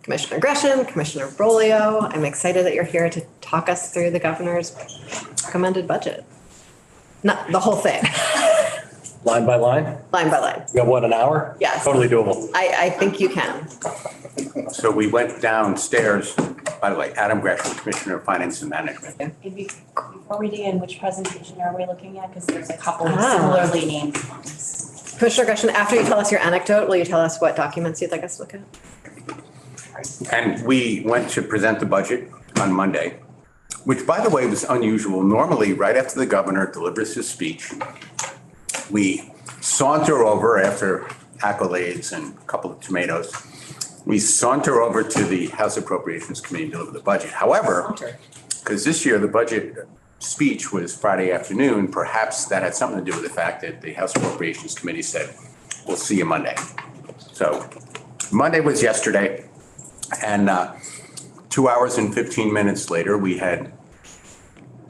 Commissioner Gresham, Commissioner Brolio, I'm excited that you're here to talk us through the governor's recommended budget. Not the whole thing, Line by line? line by line. You got what, an hour? Yes. Totally doable. I think you can. So we went downstairs, by the way, Adam Gresham, Commissioner of Finance and Management. Maybe before we dig in, which presentation are we looking at? Because there's a couple of Ah. similarly named ones. Commissioner Gresham, after you tell us your anecdote, will you tell us what documents you'd like us to look at? And we went to present the budget on Monday, which, by the way, was unusual. Normally, right after the governor delivers his speech, we saunter over, after accolades and a couple of tomatoes, we saunter over to the House Appropriations Committee and deliver the budget. However, because this year the budget speech was Friday afternoon, perhaps that had something to do with the fact that the House Appropriations Committee said, we'll see you Monday. So Monday was yesterday, and 2 hours and 15 minutes later, we had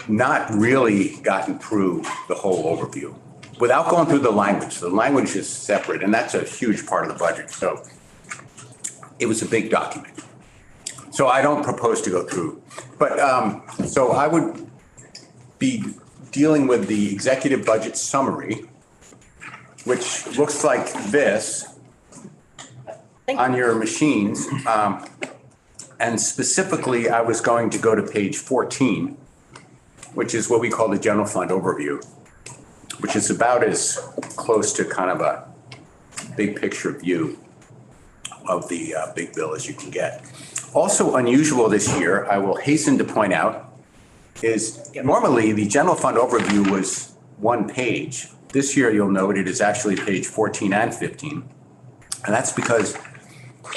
not really gotten through the whole overview without going through the language. The language is separate, and that's a huge part of the budget. So it was a big document. So I don't propose to go through, but so I would be dealing with the executive budget summary, which looks like this on your machines. And specifically, I was going to go to page 14, which is what we call the general fund overview, which is about as close to kind of a big picture view of the big bill as you can get. Also unusual this year, I will hasten to point out, is normally the general fund overview was one page. This year, you'll note it is actually page 14 and 15. And that's because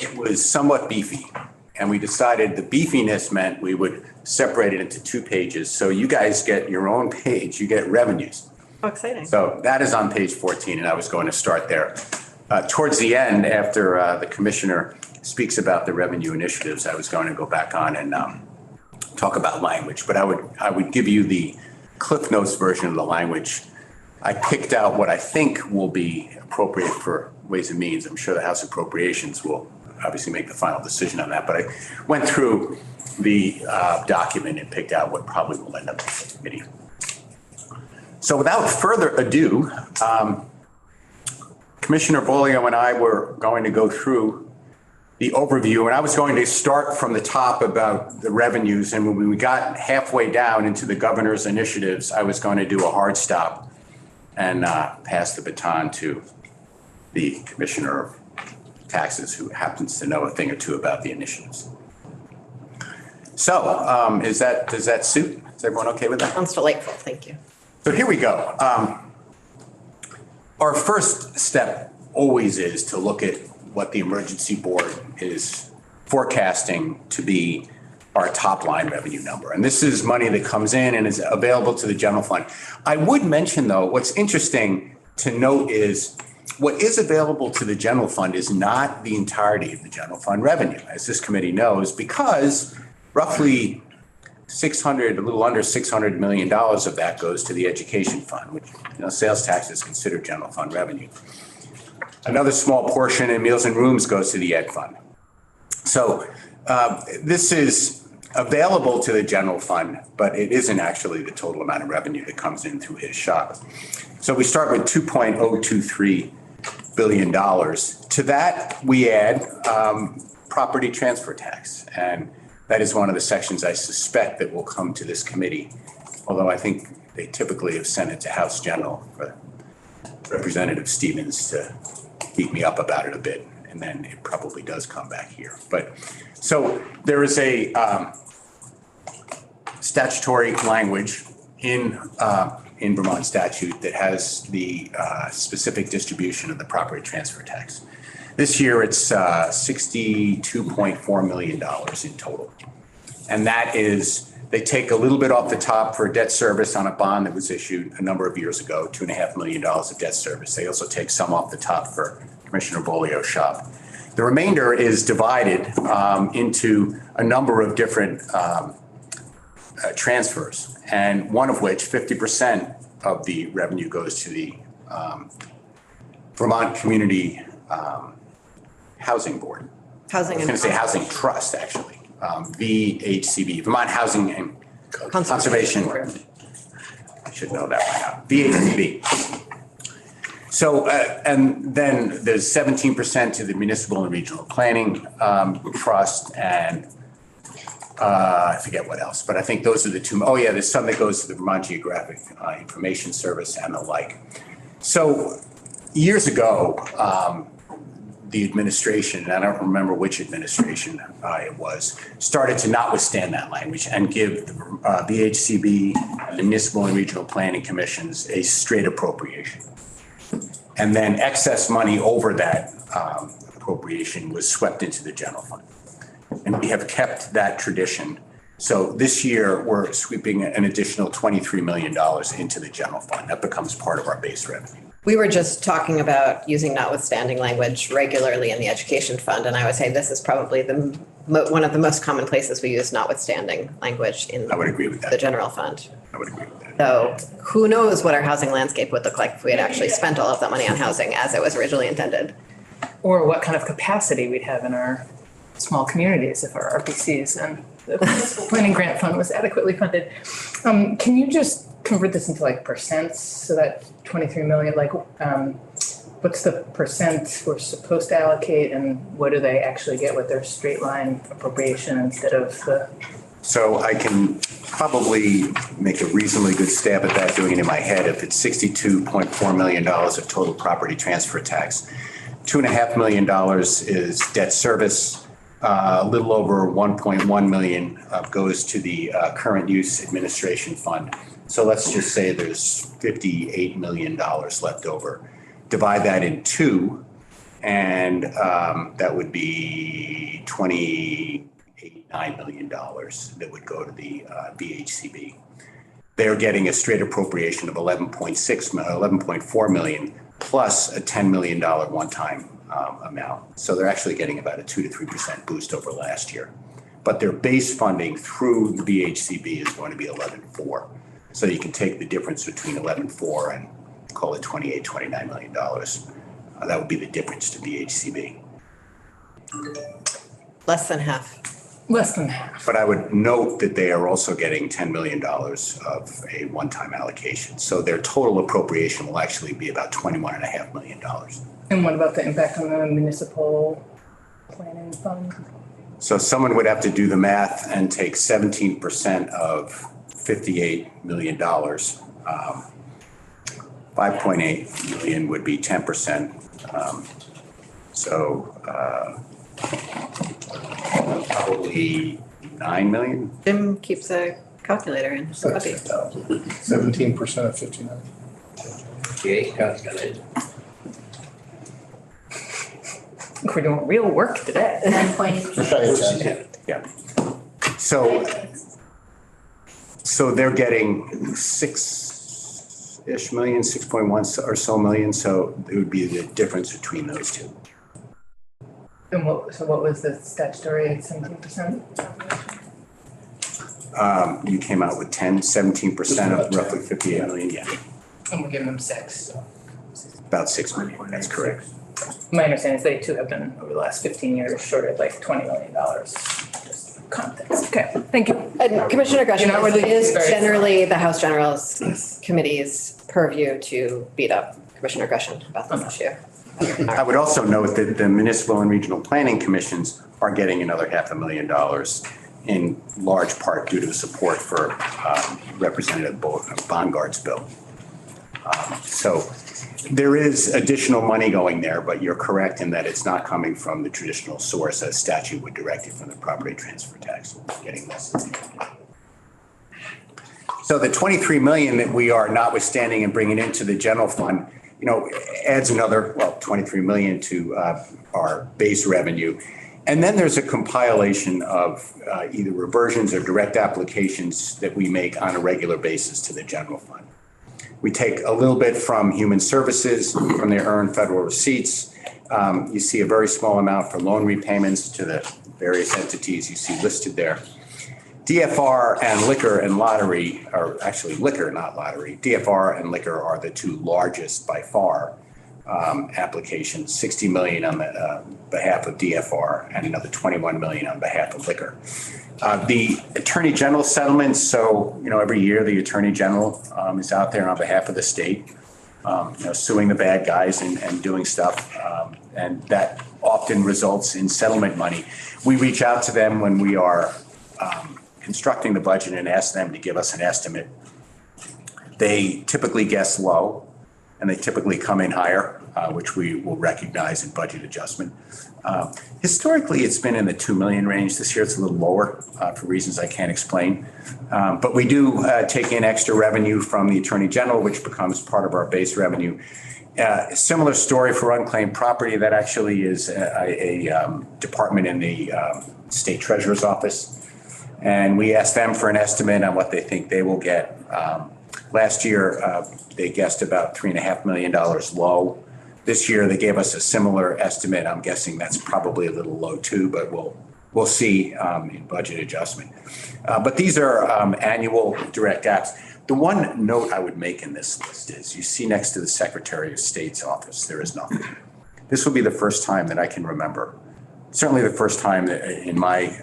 it was somewhat beefy. And we decided the beefiness meant we would separate it into 2 pages. So you guys get your own page, you get revenues. Oh, exciting. So that is on page 14, and I was going to start there. Towards the end, after the commissioner speaks about the revenue initiatives, I was going to go back on and talk about language, but I would give you the Cliff Notes version of the language. I picked out what I think will be appropriate for Ways and Means. I'm sure the House Appropriations will obviously make the final decision on that, but I went through the document and picked out what probably will end up in the committee. So without further ado, Commissioner Brolio and I were going to go through the overview, and I was going to start from the top about the revenues. And when we got halfway down into the governor's initiatives, I was going to do a hard stop and pass the baton to the Commissioner of Taxes, who happens to know a thing or two about the initiatives. So does that suit? Is everyone okay with that? Sounds delightful. Thank you. So here we go. Our first step always is to look at what the emergency board is forecasting to be our top line revenue number. And this is money that comes in and is available to the general fund. I would mention, though, what's interesting to note is what is available to the general fund is not the entirety of the general fund revenue, as this committee knows, because roughly a little under $600 million of that goes to the education fund, which, sales tax is considered general fund revenue. Another small portion in meals and rooms goes to the ed fund. So this is available to the general fund, but it isn't actually the total amount of revenue that comes in through his shop. So we start with $2.023 billion. To that, we add property transfer tax. And that is one of the sections I suspect that will come to this committee, although I think they typically have sent it to House General for Representative Stevens to beat me up about it a bit, and then it probably does come back here. But so there is a statutory language in Vermont statute that has the specific distribution of the property transfer tax. This year, it's $62.4 million in total. And that is, they take a little bit off the top for debt service on a bond that was issued a number of years ago, $2.5 million of debt service. They also take some off the top for Commissioner Bolio's shop. The remainder is divided into a number of different transfers, and one of which, 50% of the revenue goes to the Vermont Community Housing Board. Housing I was and. going to say Housing Trust, actually. VHCB, Vermont Housing and Conservation. I should know that by now. VHCB. So, and then there's 17% to the Municipal and Regional Planning Trust, and I forget what else, but I think those are the two. Oh yeah, there's some that goes to the Vermont Geographic Information Service and the like. So years ago, the administration, and I don't remember which administration it was, started to not withstand that language and give the VHCB and the Municipal and Regional Planning Commissions a straight appropriation. And then excess money over that appropriation was swept into the general fund. And we have kept that tradition. So this year, we're sweeping an additional $23 million into the general fund. That becomes part of our base revenue. We were just talking about using notwithstanding language regularly in the education fund, and I would say this is probably one of the most common places we use notwithstanding language in I would agree with that. the general fund. I would agree with that. So who knows what our housing landscape would look like if we had actually spent all of that money on housing as it was originally intended. Or what kind of capacity we'd have in our small communities if our RPCs and the planning grant fund was adequately funded. Can you just convert this into like percents? So that 23 million, like what's the percent we're supposed to allocate and what do they actually get with their straight line appropriation instead of the? So I can probably make a reasonably good stab at that doing it in my head. If it's $62.4 million of total property transfer tax, $2.5 million is debt service. A little over 1.1 million goes to the current use administration fund. So let's just say there's $58 million left over. Divide that in two, and that would be $9 million that would go to the VHCB. They're getting a straight appropriation of 11.4 million plus a $10 million one-time amount. So they're actually getting about a 2 to 3% boost over last year. But their base funding through the VHCB is going to be 11.4. So you can take the difference between 11.4 and call it $29 million. That would be the difference to VHCB. Less than half. Less than half. But I would note that they are also getting $10 million of a one-time allocation. So their total appropriation will actually be about $21.5 million. And what about the impact on the municipal planning fund? So someone would have to do the math and take 17% of $58 million. 5.8 million would be 10%. Probably 9 million. Jim keeps a calculator in his puppy. 17% of 59. Okay, got it. We're doing real work today. 1.8. Yeah. So they're getting 6-ish million, 6.1 or so million. So it would be the difference between those two. And what was the statutory 17%? You came out with 17% of roughly 58 million. Yeah, And we're giving them 6. So. about 6 million. That's correct. My understanding is they too have been over the last 15 years short of like $20 million. Just context. Okay, thank you. And Commissioner Gresham, You're not really it is very- generally the House General's Committee's purview to beat up Commissioner Gresham about this issue. I would also note that the Municipal and Regional Planning Commissions are getting another $500,000 in large part due to the support for Representative Bongard's bill. So there is additional money going there, but you're correct in that it's not coming from the traditional source as statute would direct it from the property transfer tax. We're getting this. So the 23 million that we are notwithstanding and bringing into the general fund, adds another, 23 million to our base revenue. And then there's a compilation of either reversions or direct applications that we make on a regular basis to the general fund. We take a little bit from human services, from their earned federal receipts. You see a very small amount for loan repayments to the various entities you see listed there. DFR and liquor and lottery, or actually liquor, not lottery. DFR and liquor are the two largest by far. application, 60 million on the behalf of DFR and another 21 million on behalf of liquor. The Attorney General settlements, so, every year the Attorney General is out there on behalf of the state, suing the bad guys and doing stuff. And that often results in settlement money. We reach out to them when we are constructing the budget and ask them to give us an estimate. They typically guess low, and they typically come in higher, which we will recognize in budget adjustment. Historically, it's been in the 2 million range. This year, it's a little lower for reasons I can't explain. But we do take in extra revenue from the Attorney General, which becomes part of our base revenue. Similar story for unclaimed property. That actually is a department in the State Treasurer's Office. And we asked them for an estimate on what they think they will get. Last year, they guessed about $3.5 million low. This year, they gave us a similar estimate. I'm guessing that's probably a little low too, but we'll see in budget adjustment. But these are annual direct apps. The one note I would make in this list is you see next to the Secretary of State's office, there is nothing. This will be the first time that I can remember, certainly the first time that in my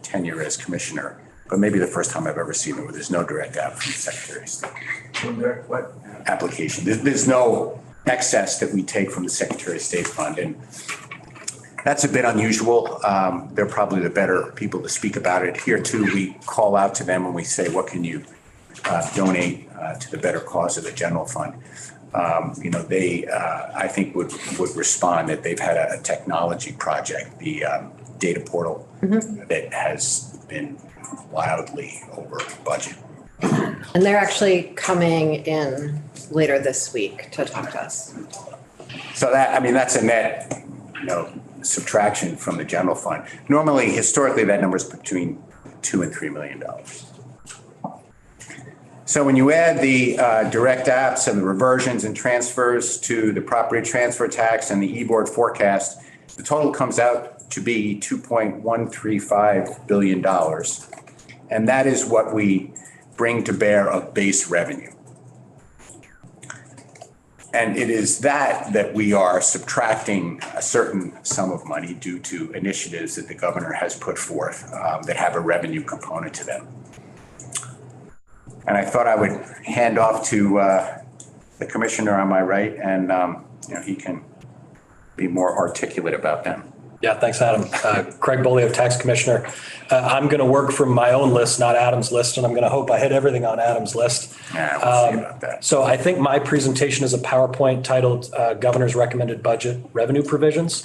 tenure as commissioner, but maybe the first time I've ever seen it where there's no direct app from the Secretary of State. What? Application. There's no excess that we take from the Secretary of State fund. And that's a bit unusual. They're probably the better people to speak about it. Here too, we call out to them and we say, what can you donate to the better cause of the general fund? They, I think would respond that they've had a technology project, the data portal that has been wildly over budget. And they're actually coming in later this week to talk to us. So that's a net, subtraction from the general fund. Normally, historically, that number is between $2 and $3 million. So when you add the direct apps and the reversions and transfers to the property transfer tax and the e-board forecast, the total comes out to be $2.135 billion. And that is what we bring to bear of base revenue. And it is that we are subtracting a certain sum of money due to initiatives that the governor has put forth that have a revenue component to them. And I thought I would hand off to the commissioner on my right, and he can be more articulate about them. Yeah, thanks, Adam. Craig Bolio, Tax Commissioner. I'm going to work from my own list, not Adam's list, and I'm going to hope I hit everything on Adam's list. Yeah, we'll see about that. So I think my presentation is a PowerPoint titled Governor's Recommended Budget Revenue Provisions.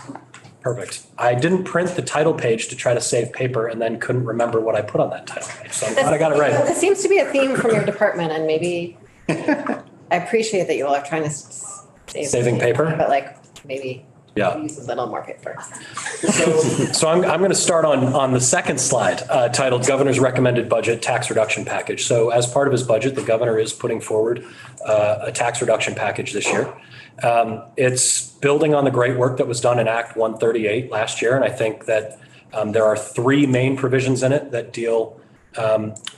Perfect. I didn't print the title page to try to save paper and then couldn't remember what I put on that title page. So I'm glad I got it right. It seems to be a theme from your department, and maybe I appreciate that you all are trying to Saving paper? But maybe Yeah. use a little more paper. So I'm going to start on the second slide titled Governor's Recommended Budget Tax Reduction Package. So as part of his budget, the governor is putting forward a tax reduction package this year. It's building on the great work that was done in Act 138 last year. And I think that there are three main provisions in it that deal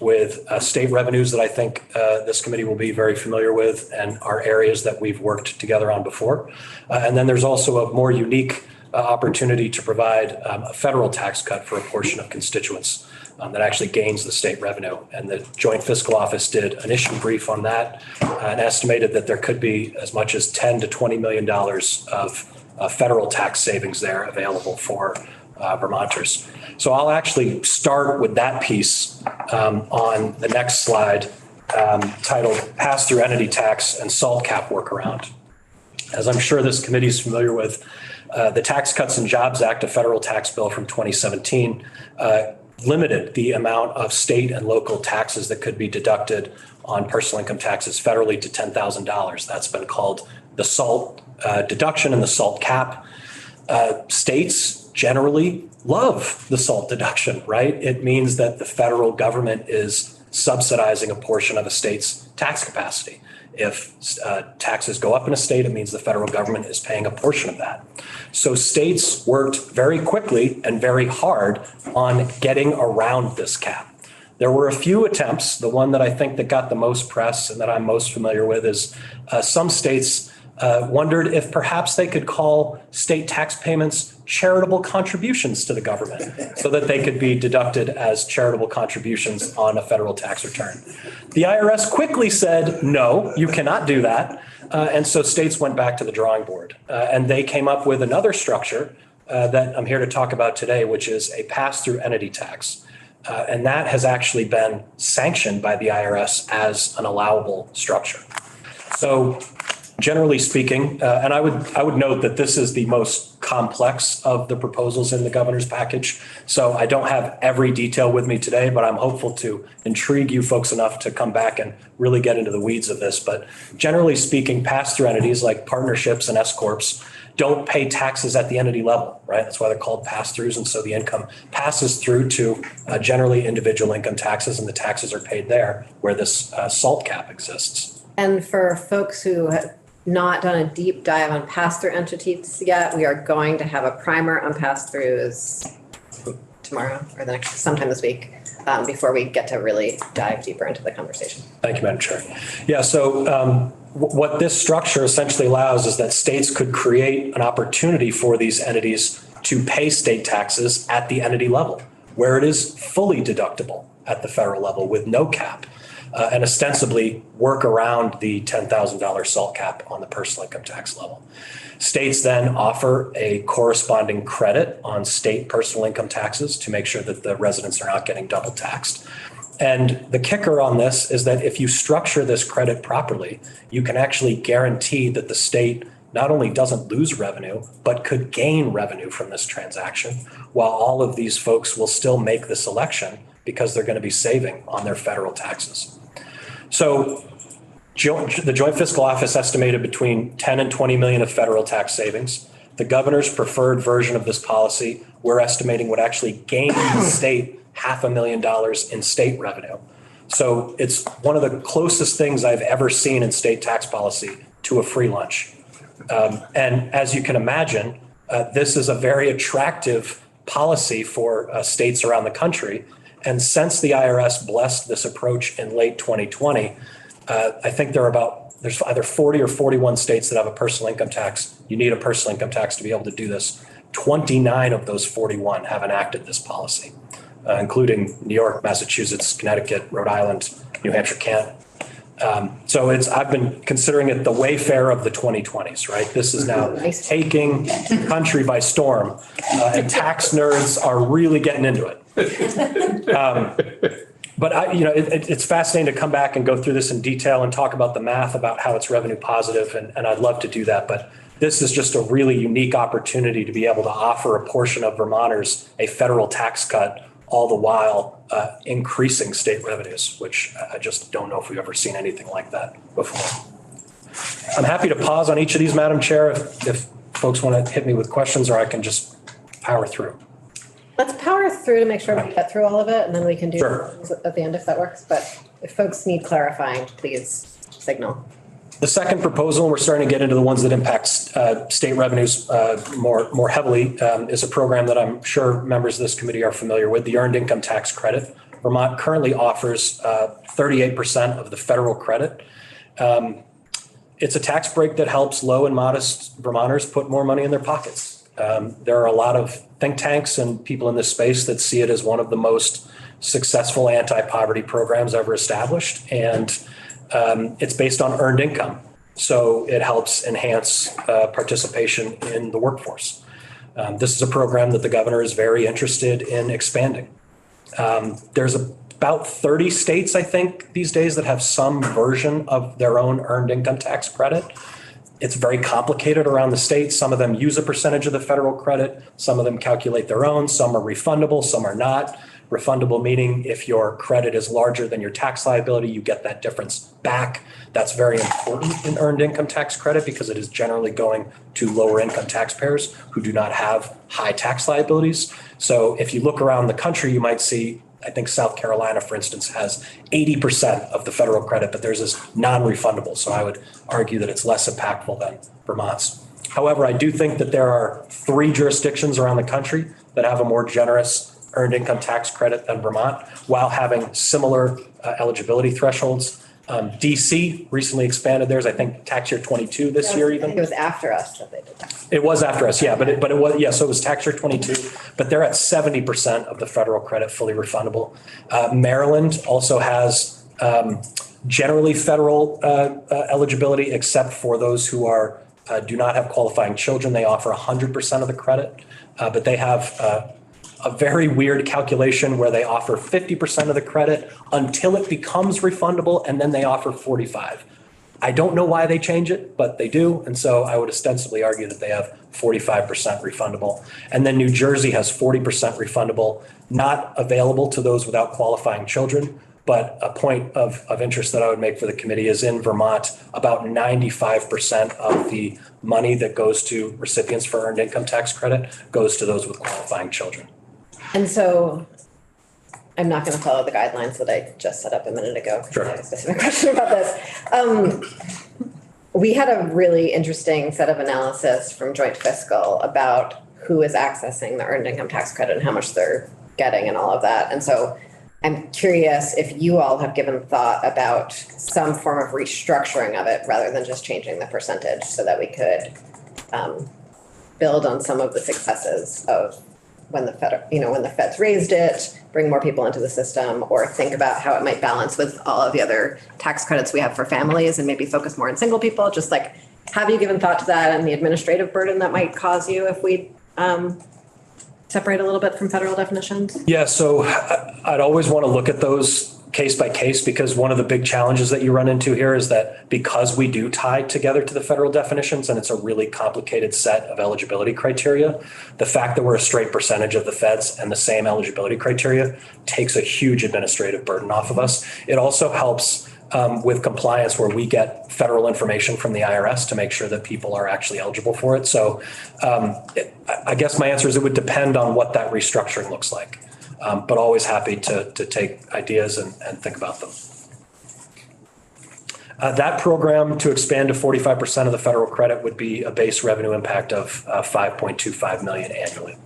with state revenues that I think this committee will be very familiar with and are areas that we've worked together on before. And then there's also a more unique opportunity to provide a federal tax cut for a portion of constituents that actually gains the state revenue. And the Joint Fiscal Office did an issue brief on that and estimated that there could be as much as $10 to $20 million of federal tax savings there available for Vermonters. So I'll actually start with that piece on the next slide titled Pass-Through Entity Tax and Salt Cap Workaround. As I'm sure this committee is familiar with, the Tax Cuts and Jobs Act, a federal tax bill from 2017, limited the amount of state and local taxes that could be deducted on personal income taxes federally to $10,000. That's been called the SALT deduction and the SALT cap. States generally love the SALT deduction, right? It means that the federal government is subsidizing a portion of a state's tax capacity. If taxes go up in a state, it means the federal government is paying a portion of that. So states worked very quickly and very hard on getting around this cap. There were a few attempts. The one that I think that got the most press and that I'm most familiar with is some states wondered if perhaps they could call state tax payments charitable contributions to the government so that they could be deducted as charitable contributions on a federal tax return. The IRS quickly said, no, you cannot do that. And so states went back to the drawing board and they came up with another structure that I'm here to talk about today, which is a pass-through entity tax. And that has actually been sanctioned by the IRS as an allowable structure. So generally speaking, and I would note that this is the most complex of the proposals in the governor's package. So I don't have every detail with me today, but I'm hopeful to intrigue you folks enough to come back and really get into the weeds of this. But generally speaking, pass-through entities like partnerships and S-corps don't pay taxes at the entity level, right? That's why they're called pass-throughs. And so the income passes through to generally individual income taxes, and the taxes are paid there where this SALT cap exists. And for folks who have not done a deep dive on pass-through entities yet, we are going to have a primer on pass-throughs tomorrow or the next, sometime this week, before we get to really dive deeper into the conversation. Thank you, Madam Chair. Yeah, so what this structure essentially allows is that states could create an opportunity for these entities to pay state taxes at the entity level, where it is fully deductible at the federal level with no cap. And ostensibly work around the $10,000 SALT cap on the personal income tax level. States then offer a corresponding credit on state personal income taxes to make sure that the residents are not getting double taxed. And the kicker on this is that if you structure this credit properly, you can actually guarantee that the state not only doesn't lose revenue, but could gain revenue from this transaction, while all of these folks will still make this election because they're going to be saving on their federal taxes. So the Joint Fiscal Office estimated between 10 and 20 million of federal tax savings. The governor's preferred version of this policy, we're estimating would actually gain the state $500,000 in state revenue. So it's one of the closest things I've ever seen in state tax policy to a free lunch. And as you can imagine, this is a very attractive policy for states around the country. And since the IRS blessed this approach in late 2020, I think there's either 40 or 41 states that have a personal income tax. You need a personal income tax to be able to do this. 29 of those 41 have enacted this policy, including New York, Massachusetts, Connecticut, Rhode Island, New Hampshire can't. So I've been considering it the Wayfair of the 2020s, right? This is now taking the country by storm, and tax nerds are really getting into it. But it's fascinating to come back and go through this in detail and talk about the math about how it's revenue positive, and I'd love to do that. But this is just a really unique opportunity to be able to offer a portion of Vermonters a federal tax cut, all the while increasing state revenues, which I just don't know if we've ever seen anything like that before. I'm happy to pause on each of these, Madam Chair, if folks want to hit me with questions, or I can just power through. Let's power through to make sure we get through all of it, and then we can do Sure. at the end if that works. But if folks need clarifying, please signal. The second proposal, and we're starting to get into the ones that impact state revenues more heavily, is a program that I'm sure members of this committee are familiar with, the Earned Income Tax Credit. Vermont currently offers 38% of the federal credit. It's a tax break that helps low and modest Vermonters put more money in their pockets. There are a lot of think tanks and people in this space that see it as one of the most successful anti-poverty programs ever established. And it's based on earned income. So it helps enhance participation in the workforce. This is a program that the governor is very interested in expanding. There's about 30 states, I think, these days that have some version of their own earned income tax credit. It's very complicated around the state. Some of them use a percentage of the federal credit. Some of them calculate their own. Some are refundable, some are not. Refundable meaning if your credit is larger than your tax liability, you get that difference back. That's very important in earned income tax credit because it is generally going to lower income taxpayers who do not have high tax liabilities. So if you look around the country, you might see, I think South Carolina, for instance, has 80% of the federal credit, but theirs is non-refundable. So I would argue that it's less impactful than Vermont's. However, I do think that there are 3 jurisdictions around the country that have a more generous earned income tax credit than Vermont, while having similar eligibility thresholds. DC recently expanded theirs, I think tax year 22 this year I think it even. was after us that they did that. It was after us, yeah, but it was, yeah, so it was tax year 22, but they're at 70% of the federal credit fully refundable. Maryland also has generally federal eligibility, except for those who are do not have qualifying children. They offer 100% of the credit, but they have a very weird calculation where they offer 50% of the credit until it becomes refundable, and then they offer 45. I don't know why they change it, but they do. And so I would ostensibly argue that they have 45% refundable. And then New Jersey has 40% refundable, not available to those without qualifying children. But a point of interest that I would make for the committee is in Vermont, about 95% of the money that goes to recipients for earned income tax credit goes to those with qualifying children. And so I'm not going to follow the guidelines that I just set up a minute ago. 'Cause Sure. I have a specific question about this. We had a really interesting set of analysis from Joint Fiscal about who is accessing the earned income tax credit and how much they're getting and all of that. And so I'm curious if you all have given thought about some form of restructuring of it rather than just changing the percentage so that we could build on some of the successes of when the feds raised it, bring more people into the system, or think about how it might balance with all of the other tax credits we have for families and maybe focus more on single people. Just like, have you given thought to that and the administrative burden that might cause you if we separate a little bit from federal definitions? Yeah, so I'd always want to look at those case by case, because one of the big challenges that you run into here is that because we do tie together to the federal definitions and it's a really complicated set of eligibility criteria, the fact that we're a straight percentage of the feds and the same eligibility criteria takes a huge administrative burden off of us. It also helps with compliance where we get federal information from the IRS to make sure that people are actually eligible for it. So I guess my answer is it would depend on what that restructuring looks like. But always happy to take ideas and think about them. That program to expand to 45% of the federal credit would be a base revenue impact of $5.25 million annually.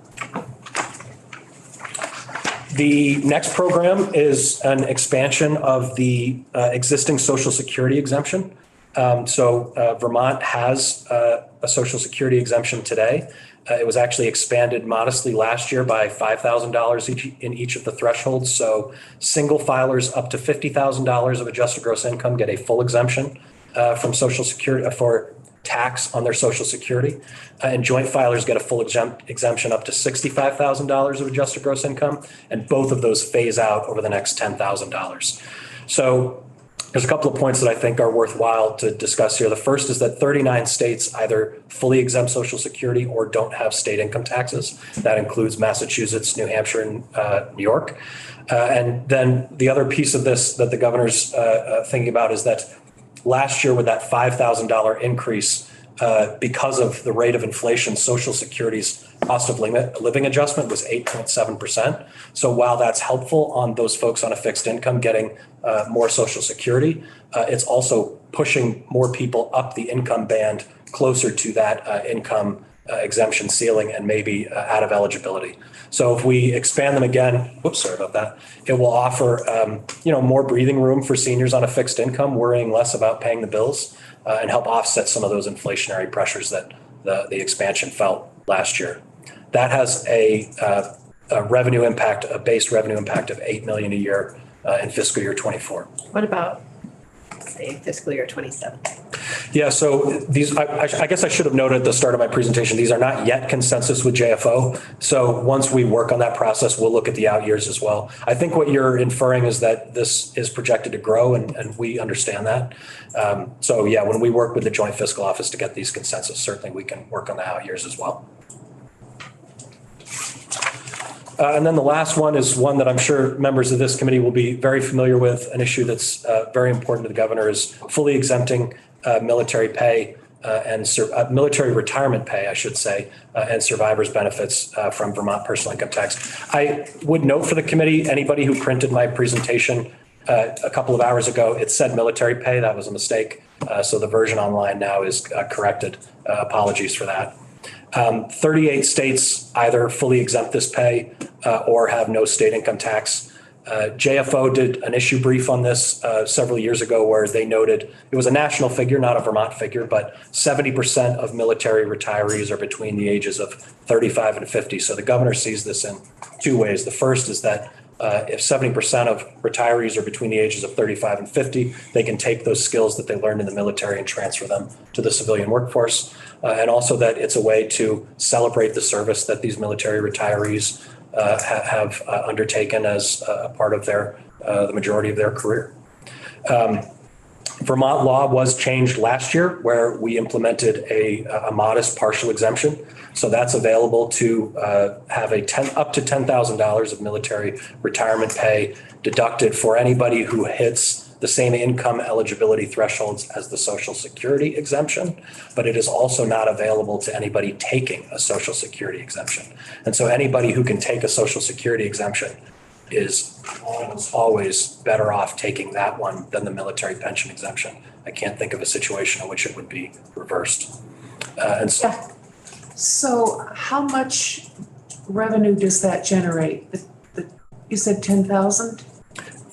The next program is an expansion of the existing Social Security exemption. So Vermont has a Social Security exemption today. It was actually expanded modestly last year by $5,000 in each of the thresholds. So single filers up to $50,000 of adjusted gross income get a full exemption from Social Security for tax on their Social Security. And joint filers get a full exemption up to $65,000 of adjusted gross income. And both of those phase out over the next $10,000. So there's a couple of points that I think are worthwhile to discuss here. The first is that 39 states either fully exempt Social Security or don't have state income taxes. That includes Massachusetts, New Hampshire, and New York. And then the other piece of this that the governor's thinking about is that last year with that $5,000 increase, because of the rate of inflation, Social Security's cost of living adjustment was 8.7%. So while that's helpful on those folks on a fixed income getting more Social Security, it's also pushing more people up the income band closer to that income exemption ceiling and maybe out of eligibility. So if we expand them again, sorry about that, it will offer more breathing room for seniors on a fixed income, worrying less about paying the bills, and help offset some of those inflationary pressures that the expansion felt last year. That has a revenue impact, a base revenue impact of $8 million a year in fiscal year 24. What about, say, fiscal year 27? Yeah, so these, I guess I should have noted at the start of my presentation, these are not yet consensus with JFO. So once we work on that process, we'll look at the out years as well. I think what you're inferring is that this is projected to grow, and we understand that. So yeah, when we work with the Joint Fiscal Office to get these consensus, certainly we can work on the out years as well. And then the last one is one that I'm sure members of this committee will be very familiar with. An issue that's very important to the governor is fully exempting military pay and military retirement pay, I should say, and survivors benefits from Vermont personal income tax. I would note for the committee, anybody who printed my presentation a couple of hours ago, it said military pay. That was a mistake. So the version online now is corrected. Apologies for that. 38 states either fully exempt this pay or have no state income tax. JFO did an issue brief on this several years ago where they noted, it was a national figure, not a Vermont figure, but 70% of military retirees are between the ages of 35 and 50. So the governor sees this in two ways. The first is that if 70% of retirees are between the ages of 35 and 50, they can take those skills that they learned in the military and transfer them to the civilian workforce. And also that it's a way to celebrate the service that these military retirees have undertaken as a part of the majority of their career. Vermont law was changed last year where we implemented a modest partial exemption. So that's available to have up to $10,000 of military retirement pay deducted for anybody who hits the same income eligibility thresholds as the Social Security exemption, but it is also not available to anybody taking a Social Security exemption. And so anybody who can take a Social Security exemption is almost always better off taking that one than the military pension exemption. I can't think of a situation in which it would be reversed. And so So how much revenue does that generate? You said 10,000?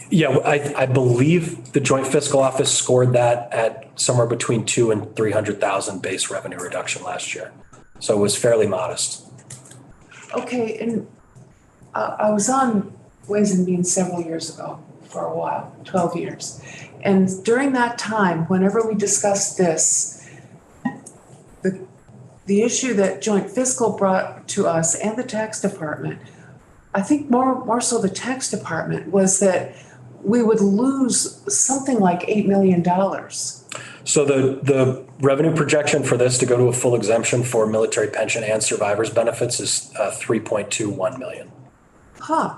yeah, I believe the Joint Fiscal Office scored that at somewhere between 200,000 and 300,000 base revenue reduction last year. So it was fairly modest. Okay, and I was on Ways and Means several years ago for a while, 12 years. And during that time, whenever we discussed this, the issue that Joint Fiscal brought to us and the tax department, I think more so the tax department, was that we would lose something like $8 million. So the revenue projection for this to go to a full exemption for military pension and survivors benefits is 3.21 million. Huh.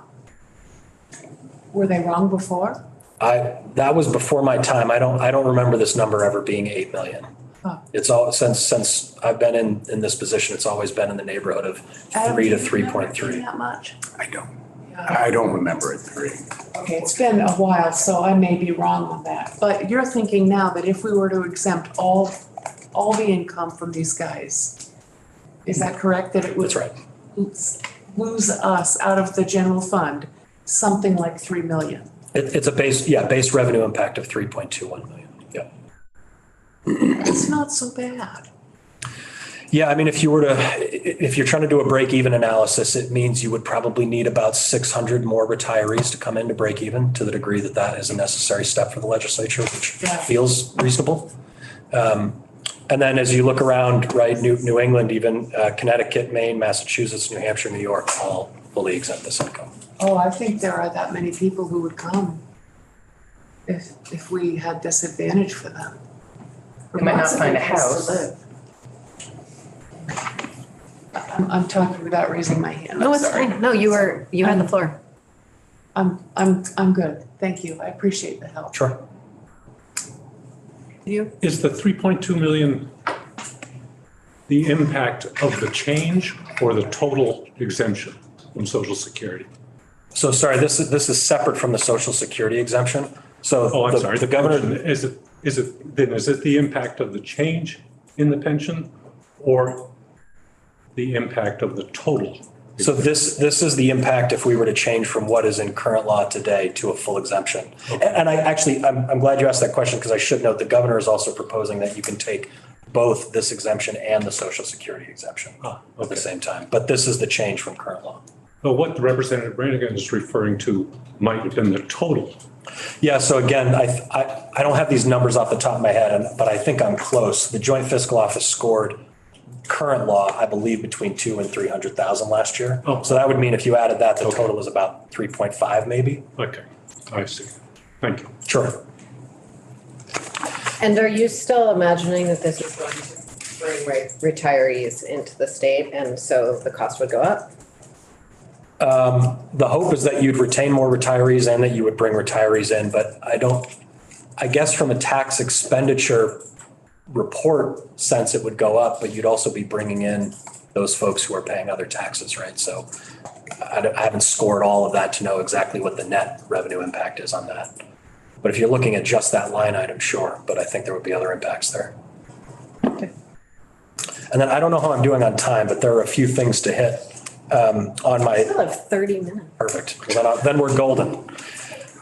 Were they wrong before? That was before my time. I don't remember this number ever being 8 million. Huh. It's all since I've been in this position, it's always been in the neighborhood of 3 to 3.3. That much? I don't remember it, 3. Okay, it's been a while, so I may be wrong on that. But you're thinking now that if we were to exempt all the income from these guys, is that correct? That it would That's right. lose us out of the general fund something like 3 million? It's a base revenue impact of 3.21 million. Yeah. It's not so bad. Yeah, I mean, if you're trying to do a break-even analysis, it means you would probably need about 600 more retirees to come in to break even, to the degree that that is a necessary step for the legislature, which feels reasonable. And then as you look around, right, New England, even Connecticut, Maine, Massachusetts, New Hampshire, New York, all fully exempt this income. Oh, I think there are that many people who would come if we had this advantage for them. They might not Vermont's find a good place to house. live. I'm talking without raising my hand. No, I'm it's sorry. fine. No, you had the floor. I'm good. Thank you. I appreciate the help. Sure. You? Is the 3.2 million the impact of the change or the total exemption from Social Security? So sorry, this is separate from the Social Security exemption. So Oh, I'm sorry. the governor. pension, is it the impact of the change in the pension or the impact of the total? So this is the impact if we were to change from what is in current law today to a full exemption. And I'm glad you asked that question, because I should note the governor is also proposing that you can take both this exemption and the Social Security exemption at the same time. But this is the change from current law. But what Representative Brannigan is referring to might have been the total. Yeah, so again, I don't have these numbers off the top of my head, but I think I'm close. The Joint Fiscal Office scored current law, I believe, between 200,000 and 300,000 last year. Oh. So that would mean if you added that, the total is about 3.5 maybe. Okay, I see. Thank you. Sure. And are you still imagining that this is going to bring retirees into the state and so the cost would go up? The hope is that you'd retain more retirees and that you would bring retirees in, but I guess from a tax expenditure report sense, it would go up, but you'd also be bringing in those folks who are paying other taxes, right? So I haven't scored all of that to know exactly what the net revenue impact is on that. But if you're looking at just that line item, sure, but I think there would be other impacts there. Okay. And then I don't know how I'm doing on time, but there are a few things to hit on my, Still have 30 minutes. perfect. Well, then we're golden.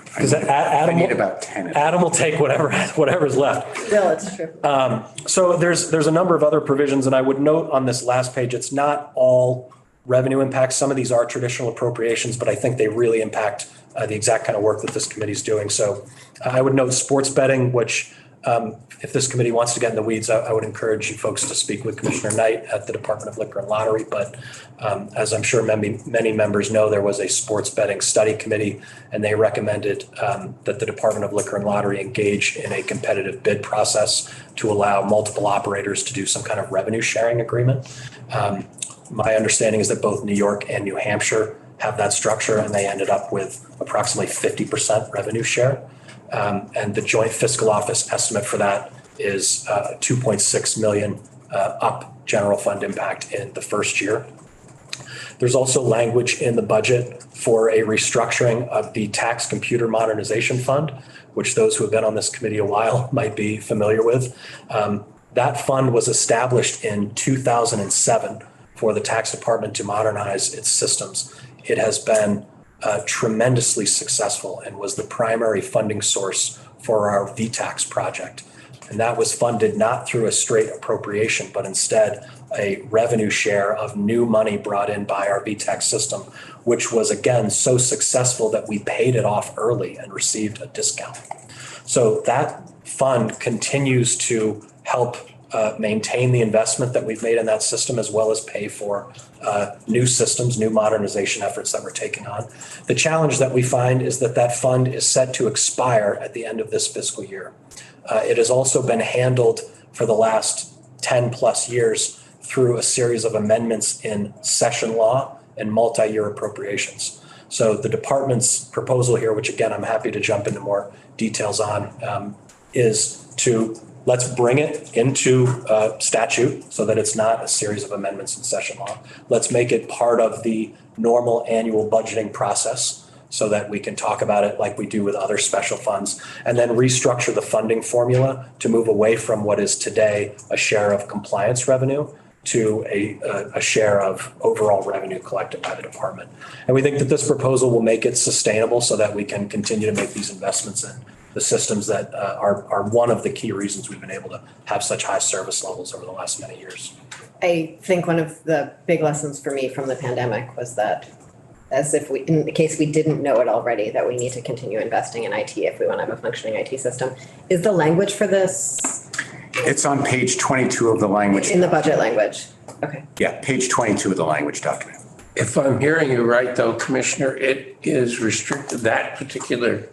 Because I Adam, need about 10. Adam will take whatever's left. Still, it's true. So there's a number of other provisions, and I would note on this last page, it's not all revenue impacts. Some of these are traditional appropriations, but I think they really impact the exact kind of work that this committee is doing. So I would note sports betting, which if this committee wants to get in the weeds, I would encourage you folks to speak with Commissioner Knight at the Department of Liquor and Lottery. But as I'm sure many members know, there was a sports betting study committee, and they recommended that the Department of Liquor and Lottery engage in a competitive bid process to allow multiple operators to do some kind of revenue sharing agreement. My understanding is that both New York and New Hampshire have that structure, and they ended up with approximately 50% revenue share. And the joint fiscal office estimate for that is 2.6 million up general fund impact in the first year. There's also language in the budget for a restructuring of the tax computer modernization fund, which those who have been on this committee a while might be familiar with. That fund was established in 2007 for the tax department to modernize its systems. It has been tremendously successful and was the primary funding source for our VTAX project. And that was funded not through a straight appropriation, but instead a revenue share of new money brought in by our VTAX system, which was again so successful that we paid it off early and received a discount. So that fund continues to help maintain the investment that we've made in that system, as well as pay for new systems, new modernization efforts that we're taking on. The challenge that we find is that that fund is set to expire at the end of this fiscal year. It has also been handled for the last 10 plus years through a series of amendments in session law and multi-year appropriations. So the department's proposal here, which again, I'm happy to jump into more details on, is to let's bring it into statute so that it's not a series of amendments in session law. Let's make it part of the normal annual budgeting process so that we can talk about it like we do with other special funds, and then restructure the funding formula to move away from what is today a share of compliance revenue to a share of overall revenue collected by the department. And we think that this proposal will make it sustainable so that we can continue to make these investments in the systems that are one of the key reasons we've been able to have such high service levels over the last many years. I think one of the big lessons for me from the pandemic was that, as if we, in the case we didn't know it already, that we need to continue investing in IT if we want to have a functioning IT system. Is the language for this It's on page 22 of the language. in the budget language? Okay. Yeah, page 22 of the language document. If I'm hearing you right, though, Commissioner, it is restricted, that particular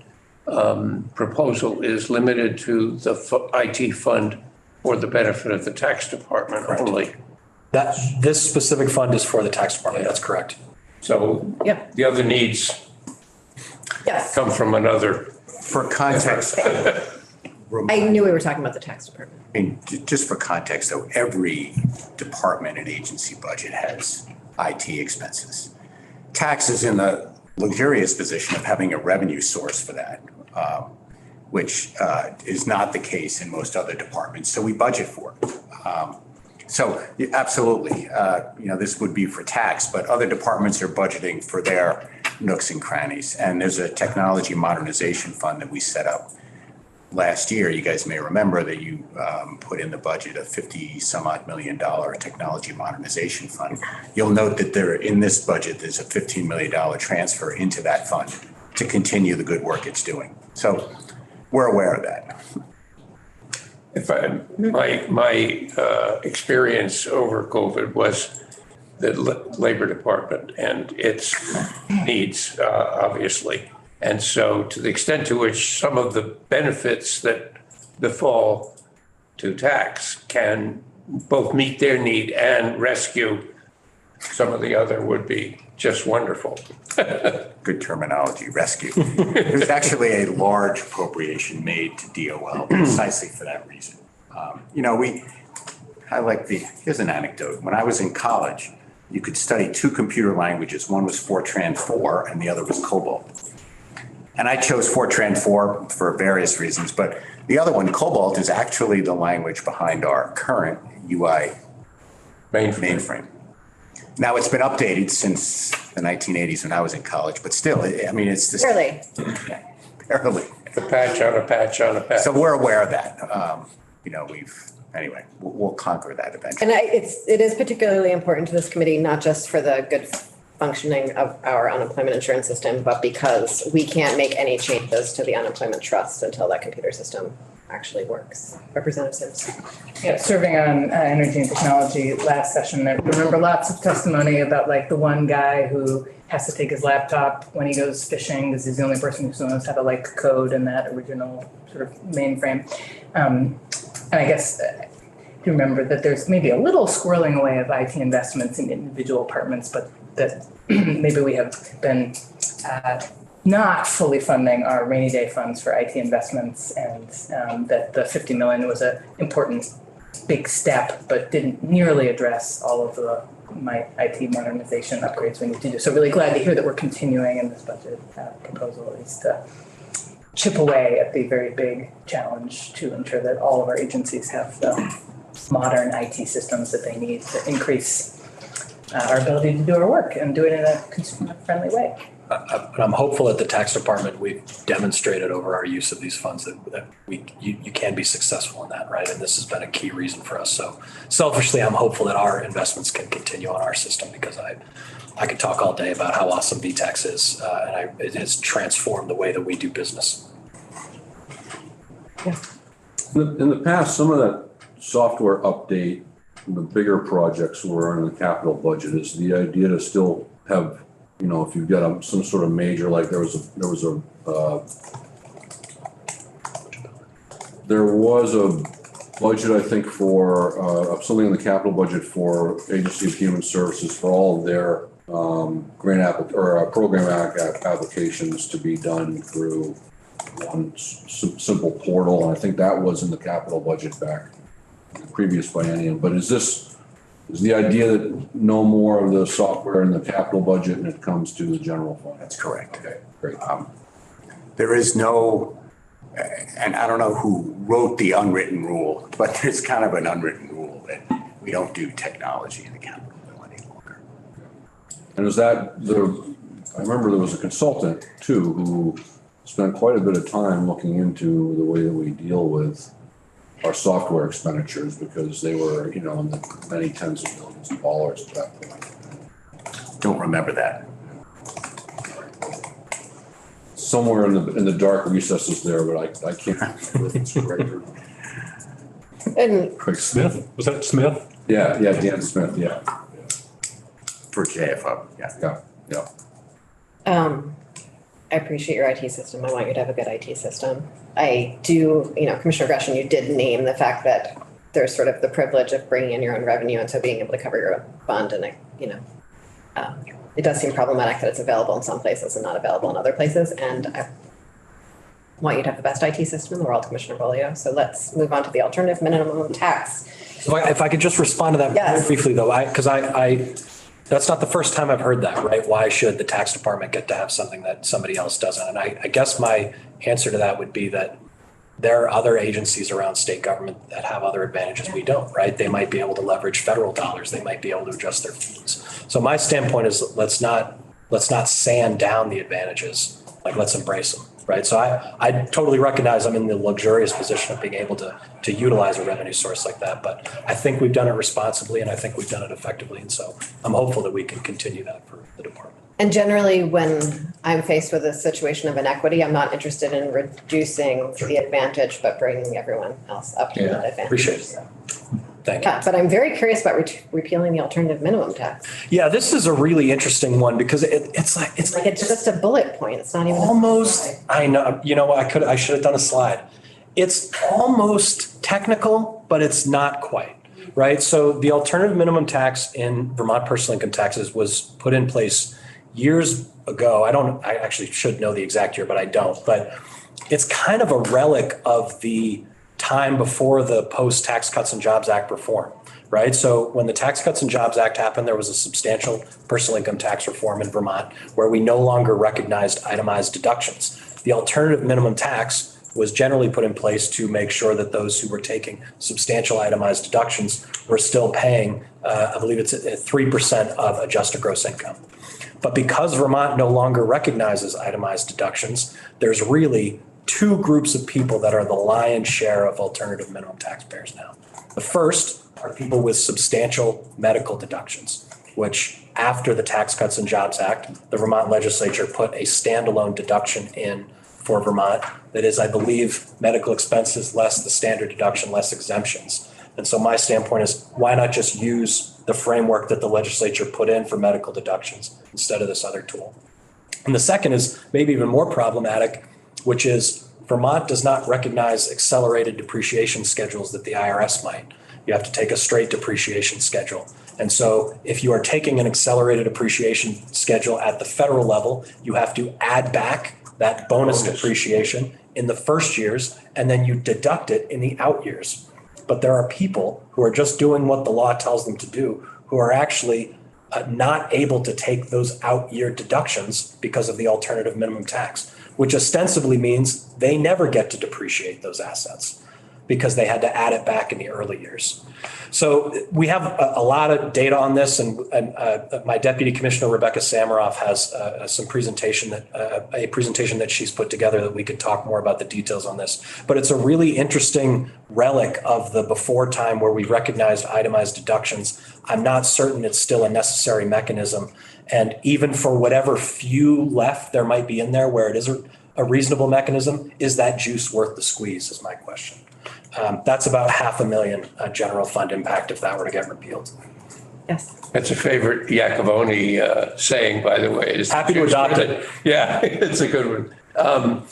proposal is limited to the IT fund for the benefit of the tax department only. This specific fund is for the tax department, that's correct. So Yeah. the other needs Yes. come from another. For context, I knew we were talking about the tax department. I mean, just for context, though, every department and agency budget has IT expenses. Tax is in the luxurious position of having a revenue source for that, which is not the case in most other departments. So we budget for it. So absolutely, this would be for tax, but other departments are budgeting for their nooks and crannies. And there's a technology modernization fund that we set up last year. You guys may remember that you put in the budget a $50-some-odd million technology modernization fund. You'll note that in this budget, there's a $15 million transfer into that fund to continue the good work it's doing. So we're aware of that. My experience over COVID was the Labor Department and its needs, obviously. And so to the extent to which some of the benefits that befall to tax can both meet their need and rescue some of the other would be just wonderful. Good terminology, rescue. There's actually a large appropriation made to DOL precisely for that reason. Here's an anecdote. When I was in college, you could study two computer languages. One was Fortran 4 and the other was COBOL. And I chose Fortran 4 for various reasons, but the other one, Cobalt, is actually the language behind our current UI mainframe. Now, it's been updated since the 1980s when I was in college, but still, I mean, it's this. Clearly, Barely. The patch on a patch on a patch. So we're aware of that. Anyway, we'll conquer that eventually. and it is particularly important to this committee, not just for the good functioning of our unemployment insurance system, but because we can't make any changes to the unemployment trust until that computer system actually works. Representative Sims. Yeah, serving on energy and technology last session, I remember lots of testimony about like the one guy who has to take his laptop when he goes fishing because he's the only person who knows how to like code in that original sort of mainframe. And I guess you remember that there's maybe a little squirreling away of IT investments in individual departments, but that maybe we have been not fully funding our rainy day funds for IT investments, and that the 50 million was an important big step, but didn't nearly address all of the IT modernization upgrades we need to do. So really glad to hear that we're continuing in this budget proposal at least to chip away at the very big challenge to ensure that all of our agencies have the modern IT systems that they need to increase our ability to do our work and do it in a consumer-friendly way. But I'm hopeful at the tax department, we've demonstrated over our use of these funds that you can be successful in that, right? And this has been a key reason for us. So selfishly, I'm hopeful that our investments can continue on our system because I could talk all day about how awesome VTax is, and it has transformed the way that we do business. In the past, some of that software update, the bigger projects were in the capital budget. Is the idea to still have, if you've got some sort of major, like there was a budget, I think, for something in the capital budget for Agency of Human Services for all of their program applications to be done through one simple portal, and I think that was in the capital budget back in the previous biennium. But is the idea that no more of the software in the capital budget and it comes to the general fund? That's correct. Okay, great. There is no, and I don't know who wrote the unwritten rule, but there's kind of an unwritten rule that we don't do technology in the capital bill any longer. And is that I remember there was a consultant too who spent quite a bit of time looking into the way that we deal with our software expenditures because they were, in the many tens of millions of dollars at that point. Don't remember that. Somewhere in the dark recesses there, but I can't remember if it's correct or not. And Craig Smith, was that Smith? Yeah, Dan Smith, yeah. For JFO, yeah. Yeah. I appreciate your IT system. I want you to have a good IT system. I do, Commissioner Gresham, you did name the fact that there's sort of the privilege of bringing in your own revenue and so being able to cover your own fund. And, it does seem problematic that it's available in some places and not available in other places. And I want you to have the best IT system in the world, Commissioner Bolio. So let's move on to the alternative minimum tax. So if I could just respond to that Yes. briefly though, because that's not the first time I've heard that, right? Why should the tax department get to have something that somebody else doesn't? And I guess my answer to that would be that there are other agencies around state government that have other advantages we don't, right? They might be able to leverage federal dollars. They might be able to adjust their fees. So my standpoint is let's not sand down the advantages, like let's embrace them, right? So I totally recognize I'm in the luxurious position of being able to utilize a revenue source like that, but I think we've done it responsibly and I think we've done it effectively. And so I'm hopeful that we can continue that for the department. And generally, when I'm faced with a situation of inequity, I'm not interested in reducing the advantage, but bringing everyone else up to that advantage. Appreciate it. Thank you. Yeah, but I'm very curious about repealing the alternative minimum tax. Yeah, this is a really interesting one because it's Like it's just a bullet point. It's not even almost, I know, I should have done a slide. It's almost technical, but it's not quite, right? So the alternative minimum tax in Vermont personal income taxes was put in place years ago. I actually should know the exact year, but I don't. But it's kind of a relic of the time before the post Tax Cuts and Jobs Act reform, right? So when the Tax Cuts and Jobs Act happened, there was a substantial personal income tax reform in Vermont where we no longer recognized itemized deductions. The alternative minimum tax was generally put in place to make sure that those who were taking substantial itemized deductions were still paying, I believe it's at 3% of adjusted gross income. But because Vermont no longer recognizes itemized deductions, there's really two groups of people that are the lion's share of alternative minimum taxpayers now. The first are people with substantial medical deductions, which after the Tax Cuts and Jobs Act, the Vermont legislature put a standalone deduction in for Vermont that is, I believe, medical expenses less the standard deduction, less exemptions. And so my standpoint is, why not just use the framework that the legislature put in for medical deductions instead of this other tool? And the second is maybe even more problematic, which is Vermont does not recognize accelerated depreciation schedules that the IRS might. You have to take a straight depreciation schedule. And so if you are taking an accelerated depreciation schedule at the federal level, you have to add back that bonus depreciation in the first years, and then you deduct it in the out years. But there are people who are just doing what the law tells them to do, who are actually not able to take those out year deductions because of the alternative minimum tax, which ostensibly means they never get to depreciate those assets because they had to add it back in the early years. So we have a lot of data on this, and my Deputy Commissioner Rebecca Samaroff has a presentation that she's put together that we could talk more about the details on this. But it's a really interesting relic of the before time where we recognized itemized deductions. I'm not certain it's still a necessary mechanism. And even for whatever few left there might be in there where it is a reasonable mechanism, is that juice worth the squeeze is my question. That's about $500,000 general fund impact if that were to get repealed. Yes. That's a favorite Iacovone saying, by the way. Happy to adopt it. Yeah, it's a good one.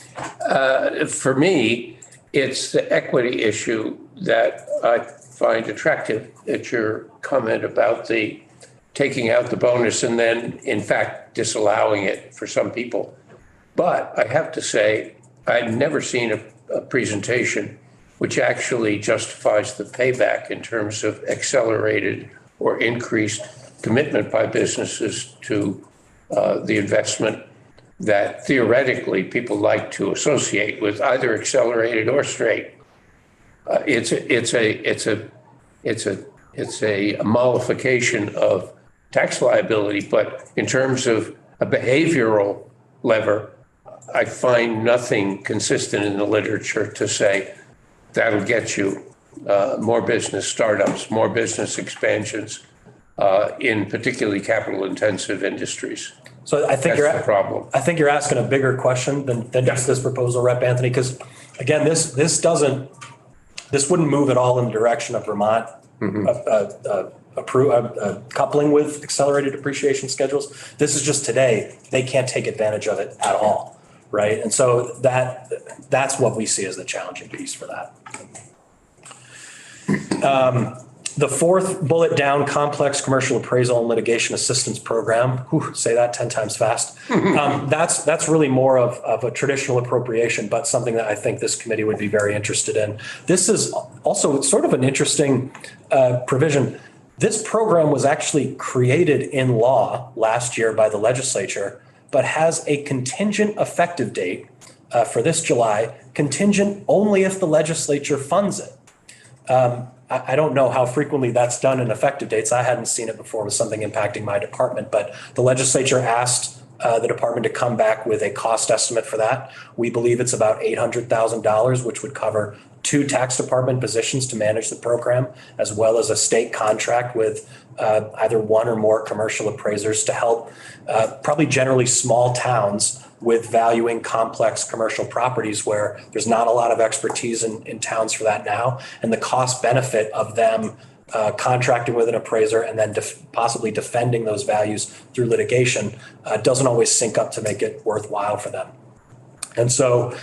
For me, it's the equity issue that I find attractive at your comment about the taking out the bonus and then, in fact, disallowing it for some people. But I have to say, I've never seen a presentation which actually justifies the payback in terms of accelerated or increased commitment by businesses to the investment that theoretically people like to associate with either accelerated or straight. It's a mollification of tax liability, but in terms of a behavioral lever, I find nothing consistent in the literature to say that'll get you more business startups, more business expansions in particularly capital intensive industries. So I think That's the problem. I think you're asking a bigger question than just this proposal, Rep. Anthony, because again, this wouldn't move at all in the direction of Vermont coupling with accelerated depreciation schedules. This is just today, they can't take advantage of it at all, right? And so that's what we see as the challenging piece for that. The fourth bullet down, complex commercial appraisal and litigation assistance program. Whew, say that 10 times fast. That's really more of a traditional appropriation, but something that I think this committee would be very interested in. This is also sort of an interesting provision. This program was actually created in law last year by the legislature, but has a contingent effective date for this July, contingent only if the legislature funds it. I don't know how frequently that's done in effective dates. I hadn't seen it before with something impacting my department, but the legislature asked the department to come back with a cost estimate for that. We believe it's about $800,000, which would cover 2 tax department positions to manage the program, as well as a state contract with either 1 or more commercial appraisers to help probably generally small towns with valuing complex commercial properties where there's not a lot of expertise in towns for that now. And the cost benefit of them contracting with an appraiser and then possibly defending those values through litigation doesn't always sync up to make it worthwhile for them. And so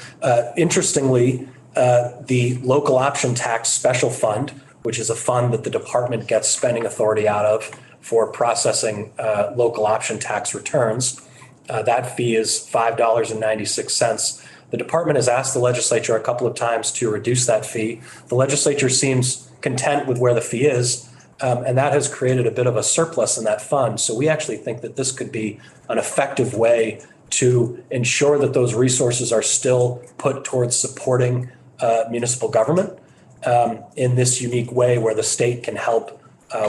interestingly, the local option tax special fund, which is a fund that the department gets spending authority out of for processing local option tax returns, that fee is $5.96. The department has asked the legislature a couple of times to reduce that fee. The legislature seems content with where the fee is, and that has created a bit of a surplus in that fund. So we actually think that this could be an effective way to ensure that those resources are still put towards supporting municipal government in this unique way where the state can help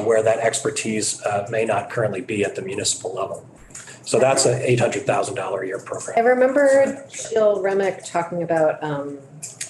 where that expertise may not currently be at the municipal level. So that's an $800,000 a year I program. remember Jill Remick talking about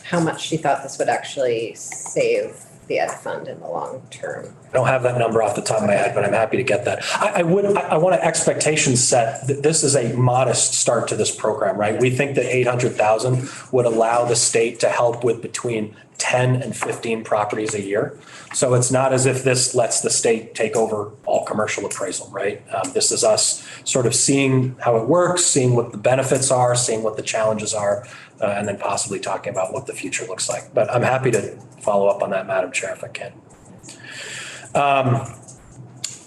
how much she thought this would actually save the ed fund in the long term. I don't have that number off the top of my head, but I'm happy to get that. I want to expectations set that this is a modest start to this program, right? We think that 800,000 would allow the state to help with between 10 and 15 properties a year. So it's not as if this lets the state take over all commercial appraisal, right? This is us sort of seeing how it works, seeing what the benefits are, seeing what the challenges are, and then possibly talking about what the future looks like. But I'm happy to follow up on that, Madam Chair, if I can.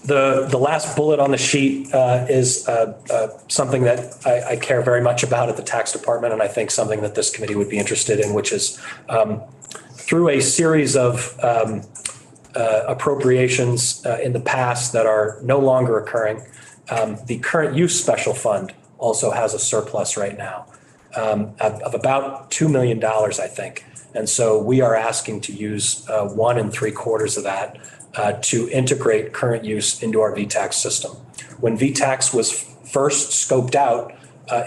The last bullet on the sheet is something that I care very much about at the tax department, and I think something that this committee would be interested in, which is through a series of appropriations in the past that are no longer occurring, the current use special fund also has a surplus right now of about $2 million, I think. And so we are asking to use 1 3/4 of that to integrate current use into our VTAX system. When VTAX was first scoped out,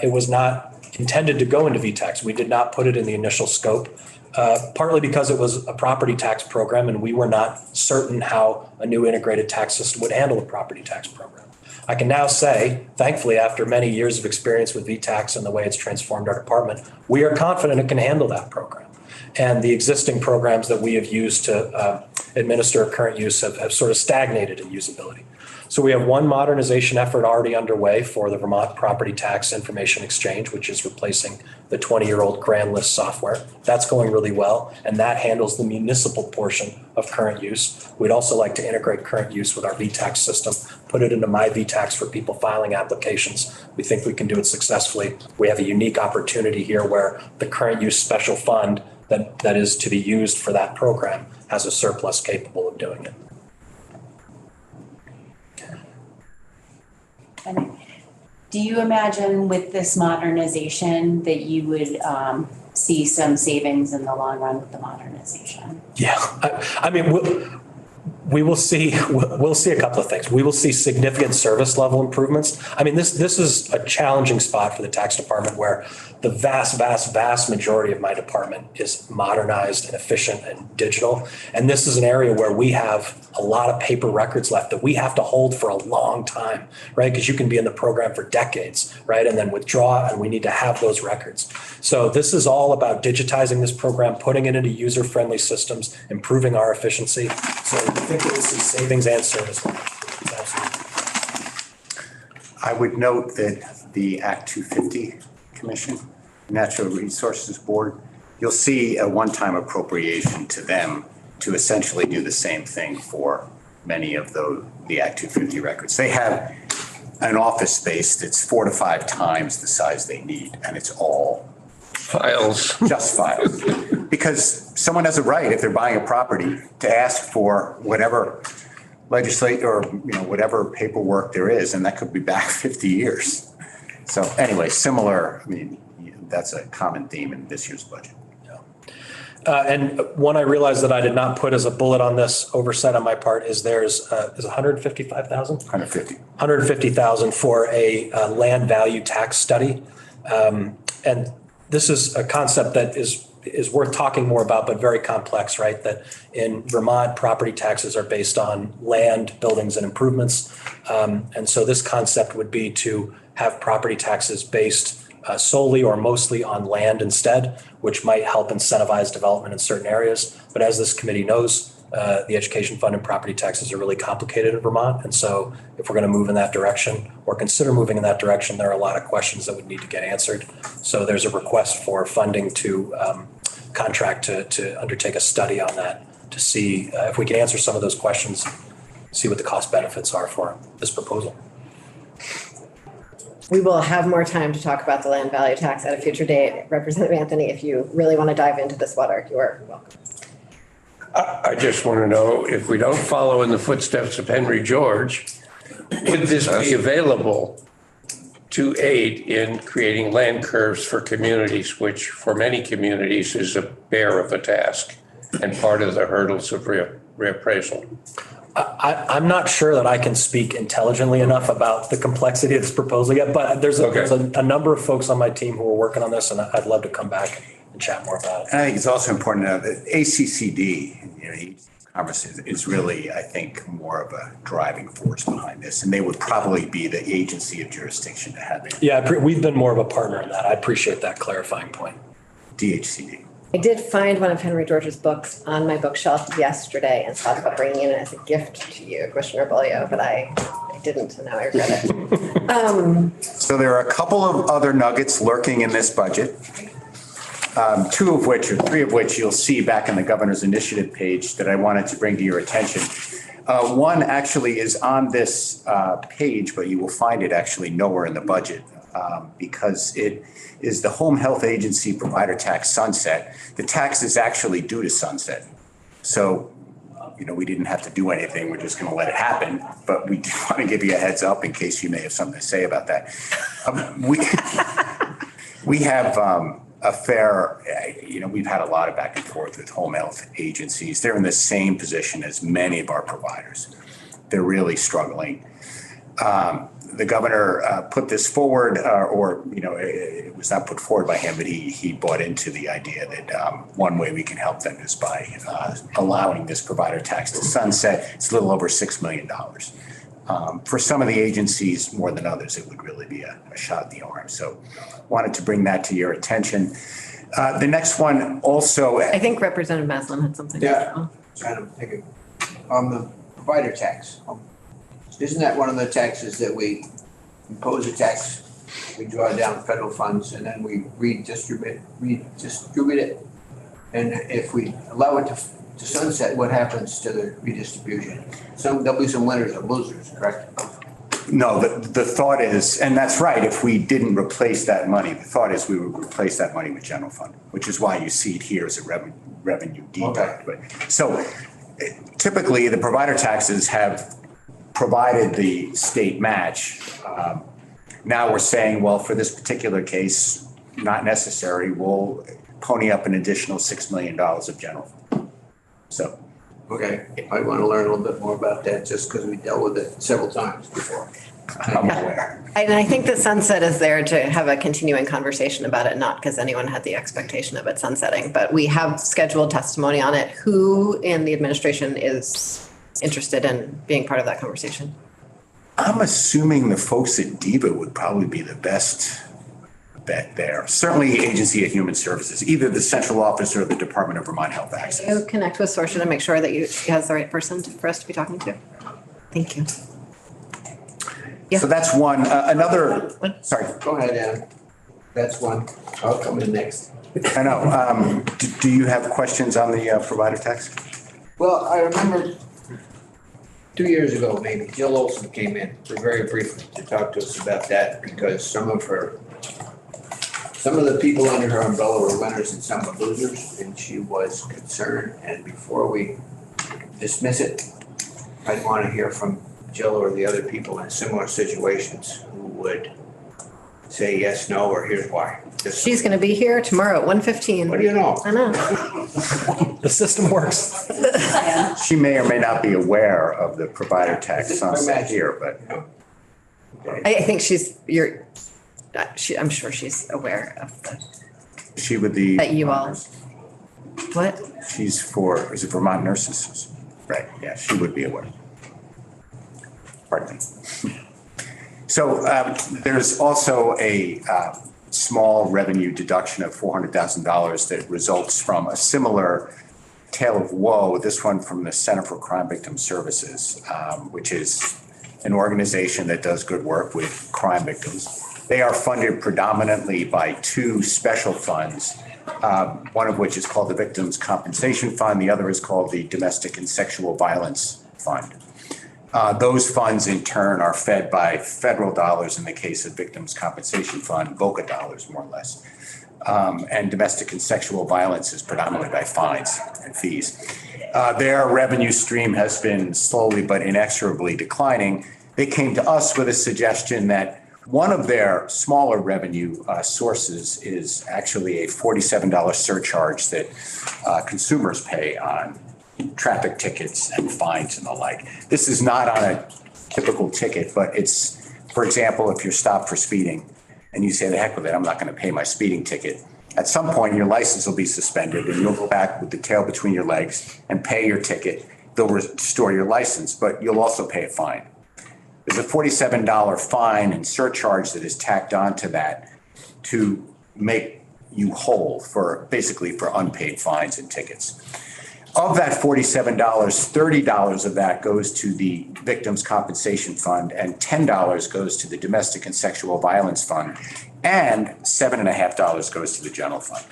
it was not intended to go into VTAX. We did not put it in the initial scope, partly because it was a property tax program and we were not certain how a new integrated tax system would handle a property tax program. I can now say, thankfully, after many years of experience with VTAX and the way it's transformed our department, we are confident it can handle that program. And the existing programs that we have used to administer current use have sort of stagnated in usability. So we have one modernization effort already underway for the Vermont Property Tax Information Exchange, which is replacing the 20-year-old Grand List software. That's going really well, and that handles the municipal portion of current use. We'd also like to integrate current use with our VTAX system, put it into My VTAX for people filing applications. We think we can do it successfully. We have a unique opportunity here where the current use special fund that is to be used for that program has a surplus capable of doing it. And do you imagine with this modernization that you would see some savings in the long run with the modernization? Yeah, I mean, we'll see a couple of things. We will see significant service level improvements. I mean, this is a challenging spot for the tax department where the vast majority of my department is modernized and efficient and digital. And this is an area where we have a lot of paper records left that we have to hold for a long time, right? Because you can be in the program for decades, right? And then withdraw, and we need to have those records. So this is all about digitizing this program, putting it into user-friendly systems, improving our efficiency. So I think we'll see savings and service levels. I would note that the Act 250 Commission, Natural Resources Board, you'll see a one-time appropriation to them to essentially do the same thing for many of the Act 250 records. They have an office space that's 4 to 5 times the size they need, and it's all Files. just files. Because someone has a right, if they're buying a property, to ask for whatever or whatever paperwork there is, and that could be back 50 years. So anyway, similar, I mean, that's a common theme in this year's budget. And one I realized that I did not put as a bullet on this oversight on my part is there's 155,000? 150,000 for a land value tax study. And this is a concept that is worth talking more about, but very complex, right? That in Vermont, property taxes are based on land, buildings, and improvements. And so this concept would be to have property taxes based solely or mostly on land instead, which might help incentivize development in certain areas. But as this committee knows, the education fund and property taxes are really complicated in Vermont. And so if we're going to move in that direction or consider moving in that direction, there are a lot of questions that would need to get answered. So there's a request for funding to contract to undertake a study on that to see if we can answer some of those questions, see what the cost benefits are for this proposal. We will have more time to talk about the land value tax at a future date. Representative Anthony, if you really want to dive into this water, you are welcome. I just want to know, if we don't follow in the footsteps of Henry George, would this be available to aid in creating land curves for communities, which for many communities is a bear of a task and part of the hurdles of reappraisal. I'm not sure that I can speak intelligently enough about the complexity of this proposal yet, but there's a number of folks on my team who are working on this, and I'd love to come back and chat more about it. And I think it's also important to know that ACCD, conversation is really, I think, more of a driving force behind this, and they would probably be the agency of jurisdiction to have it. Yeah, we've been more of a partner in that. I appreciate that clarifying point. DHCD. I did find one of Henry George's books on my bookshelf yesterday and thought about bringing it as a gift to you, Commissioner Bolio, but I didn't, and now I regret it. So there are a couple of other nuggets lurking in this budget. Two of which, or three of which, you'll see back in the governor's initiative page that I wanted to bring to your attention. One actually is on this page, but you will find it actually nowhere in the budget because it is the Home Health Agency provider tax sunset. The tax is actually due to sunset. So, we didn't have to do anything. We're just going to let it happen. But we do want to give you a heads up in case you may have something to say about that. We have a fair, we've had a lot of back and forth with home health agencies. They're in the same position as many of our providers. They're really struggling. The governor put this forward, it was not put forward by him, but he bought into the idea that one way we can help them is by allowing this provider tax to sunset. It's a little over $6 million. For some of the agencies, more than others, it would really be a shot in the arm. So wanted to bring that to your attention. The next one also. I think Representative Maslin had something. Yeah, trying to think on the provider tax. Isn't that one of the taxes that we impose a tax, we draw down federal funds and then we redistribute it? And if we allow it to sunset, what happens to the redistribution? There'll be some winners and losers, correct? No, the thought is, and that's right, if we didn't replace that money, the thought is we would replace that money with general fund, which is why you see it here as a revenue deduct. Okay. So typically the provider taxes have provided the state match. Now we're saying, well, for this particular case, not necessary, we'll pony up an additional $6 million of general fund. So. Okay, I want to learn a little bit more about that just because we dealt with it several times before. I'm aware. And I think that sunset is there to have a continuing conversation about it, not because anyone had the expectation of it sunsetting, but we have scheduled testimony on it. Who in the administration is interested in being part of that conversation? I'm assuming the folks at DEVA would probably be the best bet there. Certainly Agency of Human Services, either the central office or the Department of Vermont Health Access. You connect with Sorcia to make sure that he has the right person for us to be talking to. Thank you. Yeah. So that's one. Another, sorry. Go ahead, Adam. That's one. I'll come in next. I know. Do you have questions on the provider tax? Well, I remember 2 years ago, maybe, Jill Olson came in very briefly to talk to us about that because some of the people under her umbrella were winners and some were losers, and she was concerned. And before we dismiss it, I'd want to hear from Jill or the other people in similar situations who would say yes, no, or here's why. She's going to be here tomorrow at 1:15. What do you know? I know. The system works. She may or may not be aware of the provider tax sunset here, but. I think I'm sure she's aware of the. She with the. That you all. What? She's is it Vermont Nurses? Right, yeah, she would be aware. Pardon me. So there's also a small revenue deduction of $400,000 that results from a similar tale of woe, this one from the Center for Crime Victim Services, which is an organization that does good work with crime victims. They are funded predominantly by two special funds, one of which is called the Victims Compensation Fund. The other is called the Domestic and Sexual Violence Fund. Those funds in turn are fed by federal dollars in the case of Victims Compensation Fund, VOCA dollars more or less. And domestic and sexual violence is predominantly by fines and fees. Their revenue stream has been slowly but inexorably declining. They came to us with a suggestion that One of their smaller revenue sources is actually a $47 surcharge that consumers pay on traffic tickets and fines and the like. This is not on a typical ticket, but it's, for example, if you're stopped for speeding and you say, the heck with it, I'm not going to pay my speeding ticket. At some point, your license will be suspended and you'll go back with the tail between your legs and pay your ticket. They'll restore your license, but you'll also pay a fine. There's a $47 fine and surcharge that is tacked onto that to make you whole for basically for unpaid fines and tickets. Of that $47, $30 of that goes to the Victims' Compensation Fund and $10 goes to the Domestic and Sexual Violence Fund and $7.50 goes to the General Fund.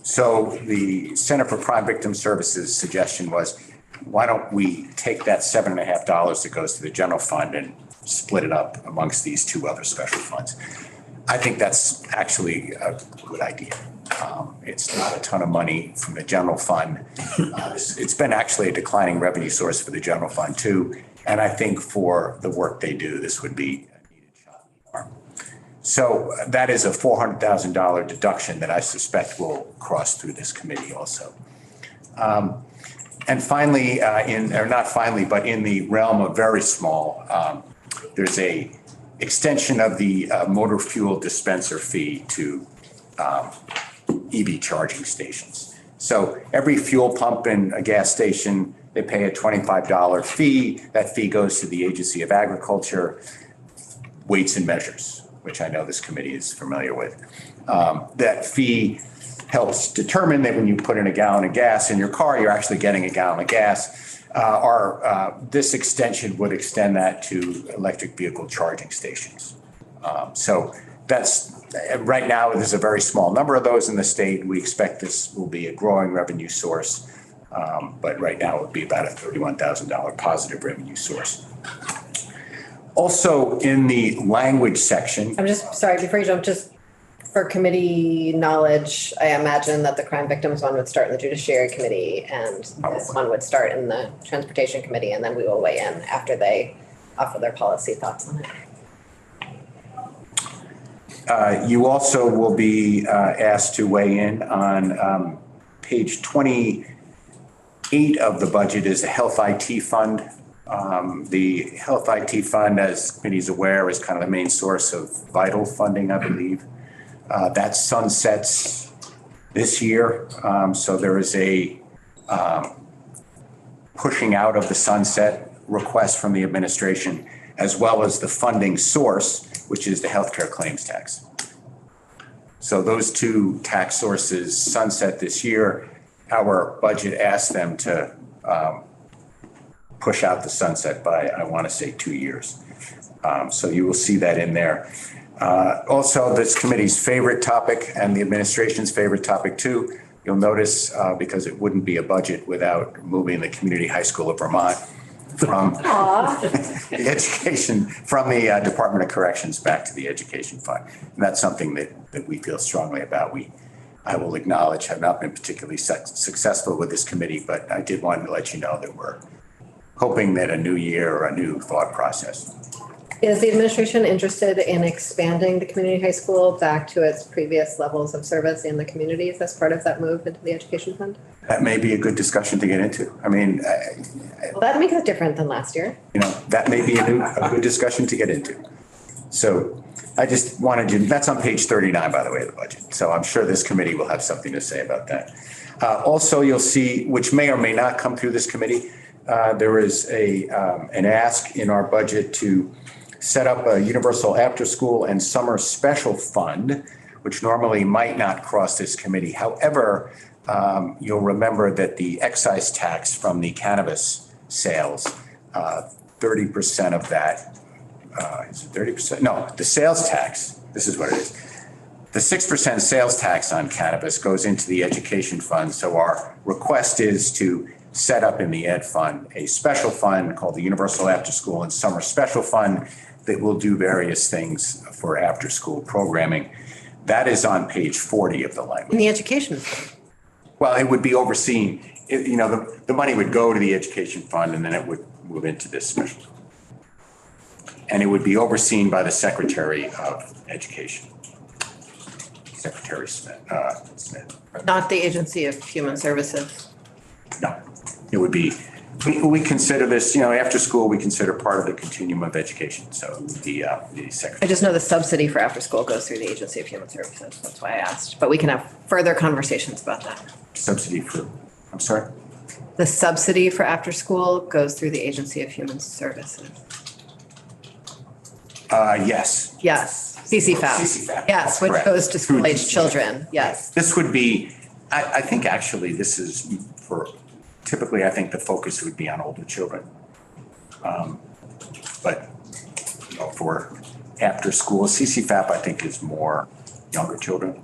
So the Center for Crime Victim Services suggestion was, why don't we take that $7.50 that goes to the general fund and split it up amongst these two other special funds? I think that's actually a good idea. It's not a ton of money from the general fund. It's been actually a declining revenue source for the general fund too. And I think for the work they do, this would be a needed shot in the arm. So that is a $400,000 deduction that I suspect will cross through this committee also. And finally, in the realm of very small, there's a extension of the motor fuel dispenser fee to EV charging stations. So every fuel pump in a gas station, they pay a $25 fee. That fee goes to the Agency of Agriculture, Weights and Measures, which I know this committee is familiar with. That fee helps determine that when you put in a gallon of gas in your car, you're actually getting a gallon of gas. This extension would extend that to electric vehicle charging stations. So that's, right now, there's a very small number of those in the state. We expect this will be a growing revenue source, but right now it would be about a $31,000 positive revenue source. Also in the language section. I'm just, sorry, before you jump, just for committee knowledge, I imagine that the crime victims one would start in the Judiciary Committee and this one would start in the Transportation Committee, and then we will weigh in after they offer their policy thoughts on it. You also will be asked to weigh in on page 28 of the budget is the Health IT Fund. The Health IT Fund, as the committee is aware, is kind of the main source of vital funding, I believe. That sunsets this year. So there is a pushing out of the sunset request from the administration, as well as the funding source, which is the healthcare claims tax. So those two tax sources sunset this year. Our budget asked them to push out the sunset by, I want to say, 2 years. So you will see that in there. Also, this committee's favorite topic and the administration's favorite topic too, you'll notice, because it wouldn't be a budget without moving the Community High School of Vermont from the education, from the Department of Corrections back to the Education Fund. And that's something that we feel strongly about. I will acknowledge, have not been particularly successful with this committee, but I did want to let you know that we're hoping that a new year or a new thought process. Is the administration interested in expanding the community high school back to its previous levels of service in the communities as part of that move into the education fund? That may be a good discussion to get into. I mean, Well, that makes it different than last year. that may be a good discussion to get into. So I just wanted you, that's on page 39, by the way, of the budget. So I'm sure this committee will have something to say about that. Also, you'll see, which may or may not come through this committee, there is an ask in our budget to set up a universal after-school and summer special fund, which normally might not cross this committee. However, you'll remember that the excise tax from the cannabis sales, 30% of that, is it 30%? No, the sales tax, this is what it is. The 6% sales tax on cannabis goes into the education fund. So our request is to set up in the ed fund a special fund called the Universal After School and Summer Special Fund that will do various things for after school programming. That is on page 40 of the language. In the education fund? Well, it would be overseen, the money would go to the education fund and then it would move into this special. And it would be overseen by the Secretary of Education. Secretary Smith. Not the Agency of Human Services. No, it would be, we consider this, after school, we consider part of the continuum of education. So the I Secretary. just know the subsidy for after school goes through the Agency of Human Services. That's why I asked, but we can have further conversations about that. Subsidy for, I'm sorry? The subsidy for after school goes through the Agency of Human Services. Yes. Yes, CCFAP. CCFAP, Yes, which correct. goes to Through school-aged CCFAP. children, yes. This would be, I think actually this is typically I think the focus would be on older children. But, for after school, CCFAP I think is more younger children.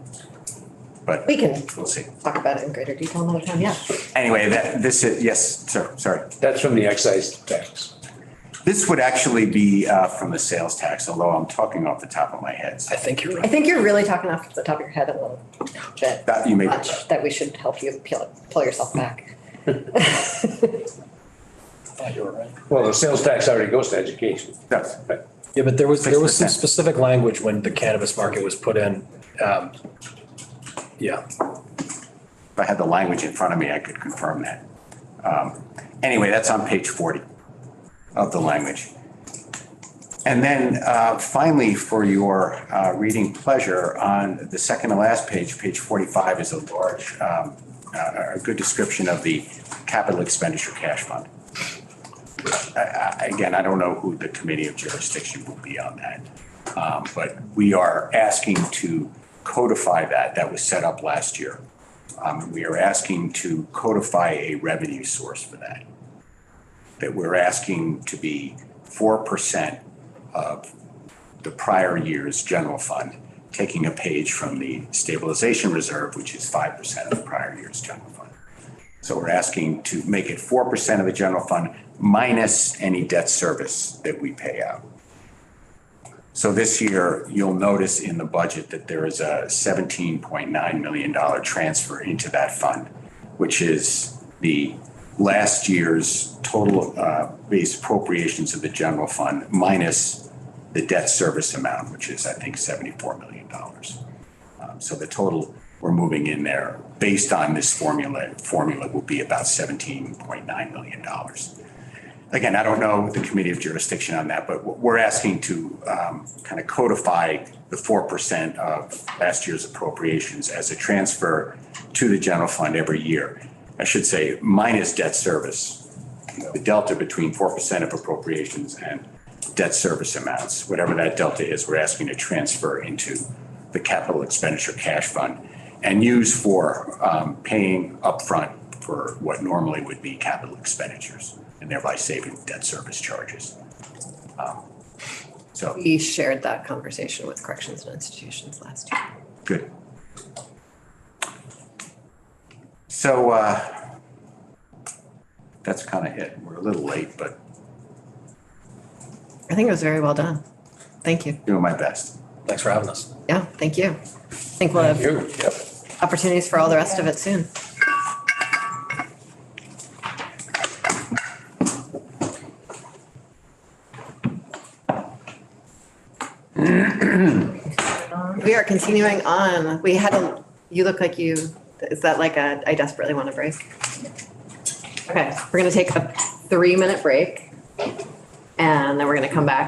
But We can we'll see. talk about it in greater detail another time, yeah. Anyway, this is, yes, sir, sorry. That's from the excise tax. This would actually be from the sales tax, although I'm talking off the top of my head. I think you're I right. think you're really talking off the top of your head a little bit. That you may be Much, right. that we should help you pull yourself back. I thought you were right. Well, the sales tax already goes to education. Yes. Yeah, but there was some 6%. specific language when the cannabis market was put in. Yeah, If I had the language in front of me, I could confirm that. Anyway, that's on page 40 of the language. And then finally, for your reading pleasure, on the second to last page, page 45 is a large, a good description of the capital expenditure cash fund. Again, I don't know who the committee of jurisdiction will be on that. But we are asking to codify that. That was set up last year. We are asking to codify a revenue source for that. That we're asking to be 4% of the prior year's general fund, taking a page from the stabilization reserve, which is 5% of the prior year's general fund. So we're asking to make it 4% of the general fund minus any debt service that we pay out. So this year, you'll notice in the budget that there is a $17.9 million transfer into that fund, which is the last year's total base appropriations of the general fund minus the debt service amount, which is, I think, $74 million. So the total we're moving in there based on this formula will be about $17.9 million. Again, I don't know the committee of jurisdiction on that, but we're asking to kind of codify the 4% of last year's appropriations as a transfer to the general fund every year. I should say minus debt service. The delta between 4% of appropriations and debt service amounts, whatever that delta is, we're asking to transfer into the capital expenditure cash fund and use for paying upfront for what normally would be capital expenditures, and thereby saving debt service charges. So We shared that conversation with corrections and institutions last year. good. So that's kind of it. We're a little late, but I think it was very well done. Thank you. doing my best. thanks for having us. Yeah, thank you. I think we'll have Yep. opportunities for all the rest of it soon. We are continuing on. You look like is that like I desperately want a break? Okay, we're gonna take a 3-minute break. And then we're gonna come back